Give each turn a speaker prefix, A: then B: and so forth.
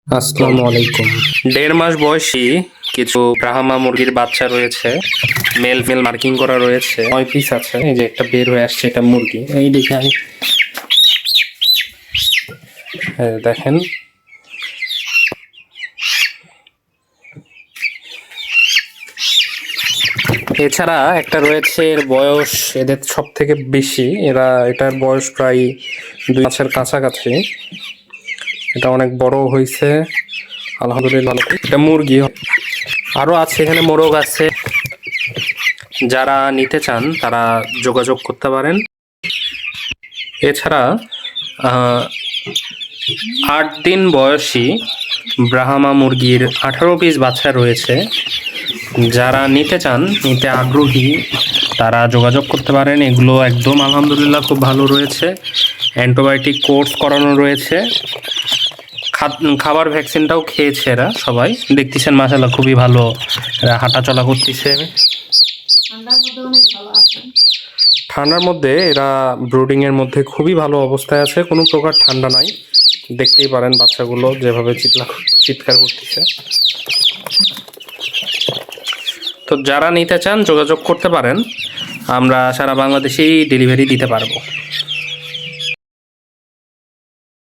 A: আসসালামু আলাইকুম। 1.5 মাস বয়সী কিছু ব্রাহ্মা মুরগির বাচ্চা রয়েছে। মেল মার্কিং করা রয়েছে। 9 পিস আছে। এই যে একটা বের হয়ে আসছে, এটা মুরগি। এই দেখেন, দেখেন এছাড়া একটা রয়েছে, এর বয়স এদের সব থেকে বেশি। এটার বয়স প্রায় 2 মাসের কাছাকাছি। এটা অনেক বড় হয়েছে, আলহামদুলিল্লাহ। এটা মুরগি। আরো আছে, এখানে মোরগ আছে। যারা নিতে চান তারা যোগাযোগ করতে পারেন। এছাড়া 8 দিন বয়সী ব্রাহ্মা মুরগির 18 পিস বাচ্চা রয়েছে। যারা নিতে চান, নিতে আগ্রহী, তারা যোগাযোগ করতে পারেন। এগুলো একদম আলহামদুলিল্লাহ খুব ভালো রয়েছে। অ্যান্টিবায়োটিক কোর্স করানো রয়েছে। খাবার ভ্যাকসিনটাও খেয়েছে এরা সবাই। দেখতেছেন মাশাআল্লাহ খুবই ভালো হাঁটা চলা করতেছে। ঠান্ডার মধ্যে এরা ব্রুডিং এর মধ্যে খুবই ভালো অবস্থায় আছে, কোনো প্রকার ঠান্ডা নাই। দেখতেই পারেন বাচ্চাগুলো যেভাবে চিৎকার করতেছে। তো যারা নিতে চান যোগাযোগ করতে পারেন, আমরা সারা বাংলাদেশেই ডেলিভারি দিতে পারবো।